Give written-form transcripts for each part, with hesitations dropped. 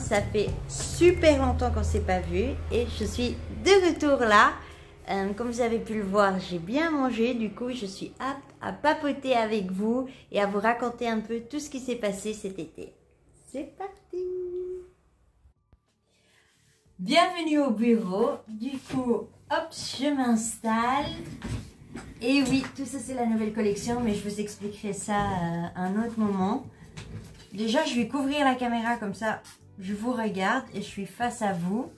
ça fait super longtemps qu'on ne s'est pas vu et je suis de retour là. Comme vous avez pu le voir, j'ai bien mangé, du coup je suis apte à papoter avec vous et à vous raconter un peu tout ce qui s'est passé cet été. C'est parti! Bienvenue au bureau, du coup, hop, je m'installe. Et oui, tout ça c'est la nouvelle collection, mais je vous expliquerai ça à un autre moment. Déjà, je vais couvrir la caméra comme ça, je vous regarde et je suis face à vous.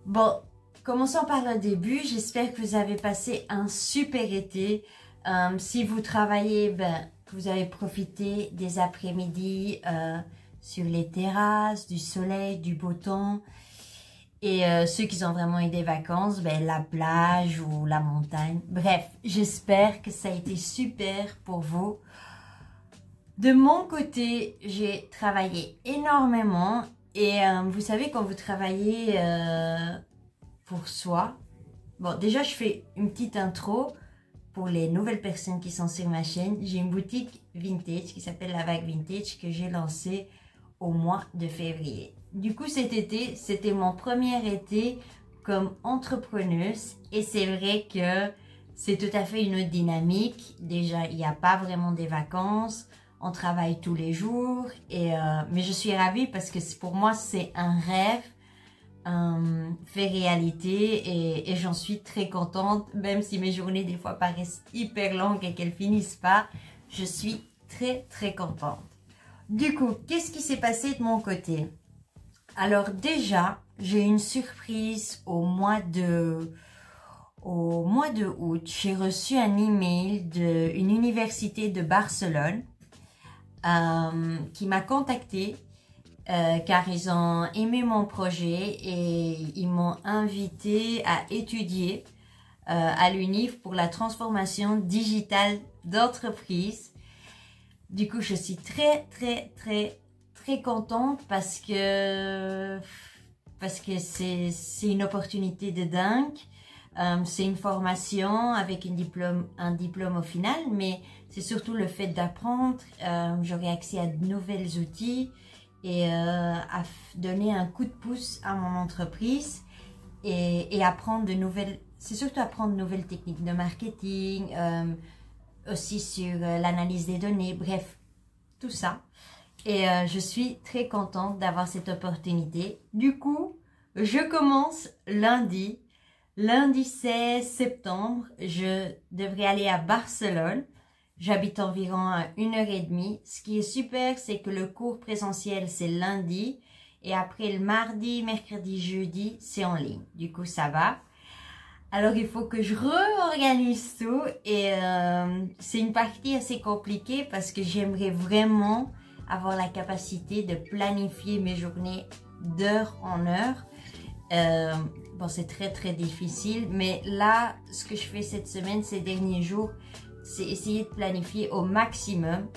Bon, commençons par le début. J'espère que vous avez passé un super été. Si vous travaillez, que vous avez profité des après-midi sur les terrasses, du soleil, du beau temps. Et ceux qui ont vraiment eu des vacances, la plage ou la montagne. Bref, j'espère que ça a été super pour vous. De mon côté, j'ai travaillé énormément et vous savez quand vous travaillez pour soi, bon déjà je fais une petite intro pour les nouvelles personnes qui sont sur ma chaîne. J'ai une boutique vintage qui s'appelle La Vague Vintage que j'ai lancée au mois de février. Du coup cet été, c'était mon premier été comme entrepreneuse et c'est vrai que c'est tout à fait une autre dynamique. Déjà, il n'y a pas vraiment des vacances. On travaille tous les jours, mais je suis ravie parce que pour moi, c'est un rêve fait réalité et j'en suis très contente. Même si mes journées, des fois, paraissent hyper longues et qu'elles finissent pas, je suis très, très contente. Du coup, qu'est-ce qui s'est passé de mon côté? Alors déjà, j'ai une surprise au mois de août. J'ai reçu un email d'une université de Barcelone qui m'a contactée car ils ont aimé mon projet et ils m'ont invité à étudier à l'UNIF pour la transformation digitale d'entreprise. Du coup, je suis très contente parce que c'est une opportunité de dingue. C'est une formation avec un diplôme au final, mais c'est surtout le fait d'apprendre. J'aurai accès à de nouvelles outils et à donner un coup de pouce à mon entreprise et apprendre de nouvelles, c'est surtout apprendre de nouvelles techniques de marketing, aussi sur l'analyse des données, bref, tout ça. Et je suis très contente d'avoir cette opportunité. Du coup, je commence lundi. Lundi 16 septembre, je devrais aller à Barcelone. J'habite environ à 1h30. Ce qui est super, c'est que le cours présentiel, c'est lundi. Et après, le mardi, mercredi, jeudi, c'est en ligne. Du coup, ça va. Alors, il faut que je réorganise tout. Et c'est une partie assez compliquée parce que j'aimerais vraiment avoir la capacité de planifier mes journées d'heure en heure. Bon, c'est très difficile, mais là, ce que je fais cette semaine, ces derniers jours, c'est essayer de planifier au maximum,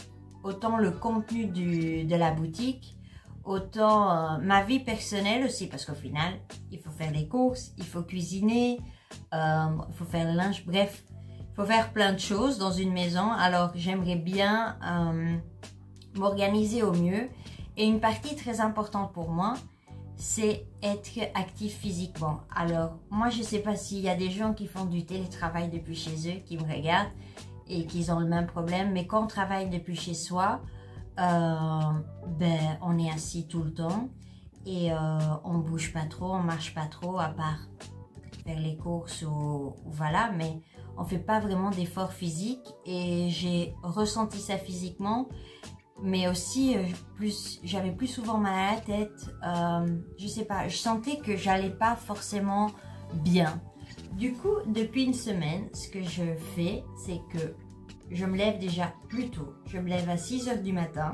autant le contenu de la boutique, autant ma vie personnelle aussi, parce qu'au final, il faut faire les courses, il faut cuisiner, il faut faire le linge, bref, il faut faire plein de choses dans une maison. Alors, j'aimerais bien m'organiser au mieux. Et une partie très importante pour moi, c'est être actif physiquement. Alors, moi, je ne sais pas s'il y a des gens qui font du télétravail depuis chez eux, qui me regardent et qui ont le même problème. Mais quand on travaille depuis chez soi, on est assis tout le temps et on ne bouge pas trop, on ne marche pas trop, à part faire les courses ou voilà. Mais on ne fait pas vraiment d'efforts physiques et j'ai ressenti ça physiquement. Mais aussi, j'avais plus souvent mal à la tête, je sais pas, je sentais que j'allais pas forcément bien. Du coup, depuis une semaine, ce que je fais, c'est que je me lève déjà plus tôt. Je me lève à 6h du matin.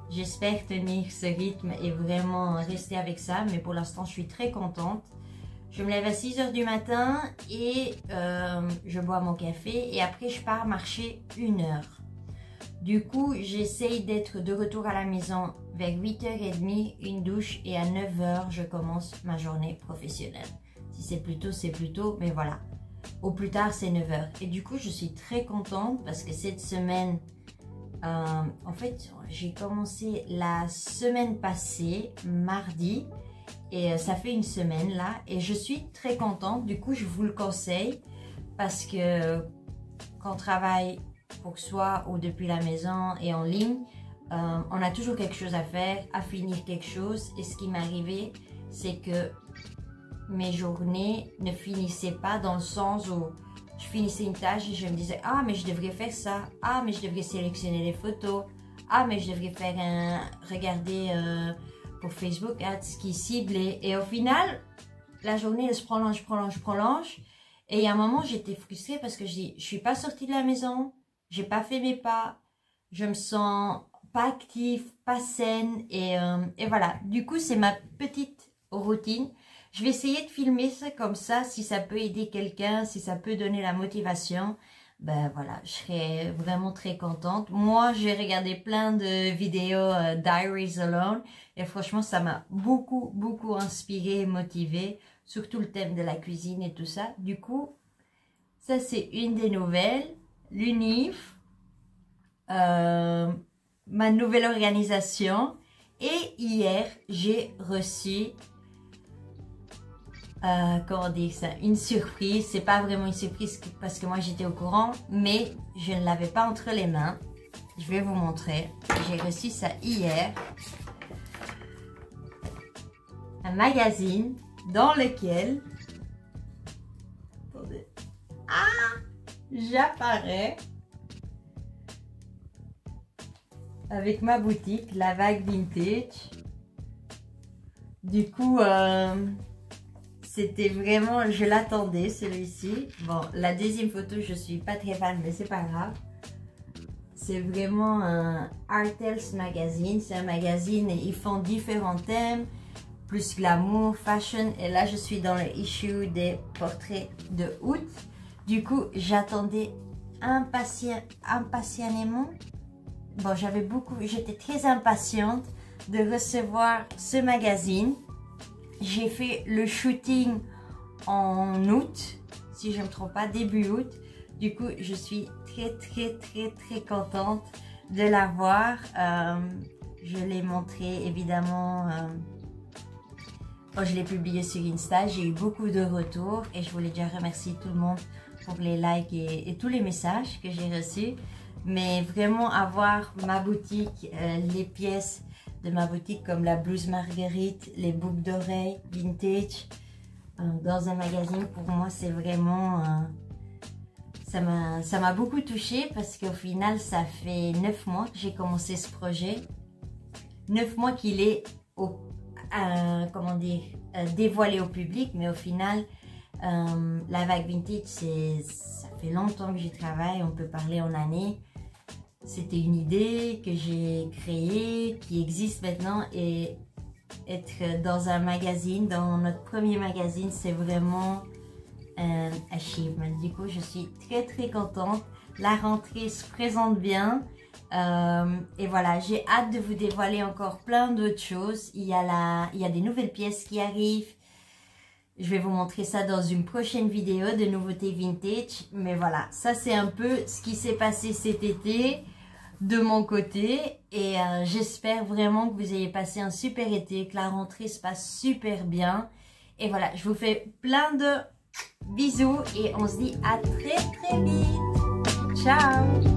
J'espère tenir ce rythme et vraiment rester avec ça, mais pour l'instant, je suis très contente. Je me lève à 6h du matin et je bois mon café et après, je pars marcher 1 heure. Du coup, j'essaye d'être de retour à la maison vers 8h30, une douche et à 9h, je commence ma journée professionnelle. Si c'est plus tôt, c'est plus tôt, mais voilà. Au plus tard, c'est 9h. Et du coup, je suis très contente parce que cette semaine, En fait, j'ai commencé la semaine passée, mardi, et ça fait une semaine là, et je suis très contente. Du coup, je vous le conseille parce que quand on travaille pour soi ou depuis la maison et en ligne, on a toujours quelque chose à faire, à finir quelque chose. Et ce qui m'est arrivé, c'est que mes journées ne finissaient pas dans le sens où je finissais une tâche et je me disais « Ah, mais je devrais faire ça. Ah, mais je devrais sélectionner les photos. Ah, mais je devrais faire regarder pour Facebook Ads qui cible. » Et au final, la journée, elle se prolonge. Et il y a un moment, j'étais frustrée parce que je dis « Je suis pas sortie de la maison. J'ai pas fait mes pas. Je me sens pas active, pas saine. » Et voilà. Du coup, c'est ma petite routine. Je vais essayer de filmer ça comme ça, si ça peut aider quelqu'un, si ça peut donner la motivation. Ben voilà, je serais vraiment très contente. Moi, j'ai regardé plein de vidéos Diaries Alone. Et franchement, ça m'a beaucoup inspiré et motivé. Surtout le thème de la cuisine et tout ça. Du coup, ça c'est une des nouvelles. L'UNIF. Ma nouvelle organisation. Et hier, j'ai reçu... comment dire ça, une surprise. C'est pas vraiment une surprise parce que moi j'étais au courant, mais je ne l'avais pas entre les mains. Je vais vous montrer. J'ai reçu ça hier. Un magazine dans lequel, attendez, j'apparais avec ma boutique, La Vague Vintage. Du coup, c'était vraiment, je l'attendais celui-ci. Bon, la deuxième photo, je suis pas très fan, mais c'est pas grave. C'est vraiment un Artels magazine. C'est un magazine et ils font différents thèmes, plus glamour, fashion. Et là, je suis dans le issue des portraits de août. Du coup, j'attendais impatiemment. Bon, j'étais très impatiente de recevoir ce magazine. J'ai fait le shooting en août, si je ne me trompe pas, début août. Du coup, je suis très contente de l'avoir. Je l'ai montré évidemment, quand je l'ai publié sur Insta. J'ai eu beaucoup de retours et je voulais déjà remercier tout le monde pour les likes et tous les messages que j'ai reçus. Mais vraiment avoir ma boutique, les pièces de ma boutique comme la blouse Marguerite, les boucles d'oreilles vintage dans un magazine, pour moi c'est vraiment ça m'a beaucoup touchée parce qu'au final ça fait 9 mois que j'ai commencé ce projet, 9 mois qu'il est comment dire, dévoilé au public, mais au final La Vague Vintage, ça fait longtemps que j'y travaille, on peut parler en années. C'était une idée que j'ai créée, qui existe maintenant, et être dans un magazine, dans notre premier magazine, c'est vraiment un achievement. Du coup, je suis très contente. La rentrée se présente bien. Et voilà, j'ai hâte de vous dévoiler encore plein d'autres choses. Il y a des nouvelles pièces qui arrivent. Je vais vous montrer ça dans une prochaine vidéo de nouveautés vintage. Mais voilà, ça c'est un peu ce qui s'est passé cet été de mon côté. Et j'espère vraiment que vous ayez passé un super été, que la rentrée se passe super bien. Et voilà, je vous fais plein de bisous et on se dit à très vite. Ciao!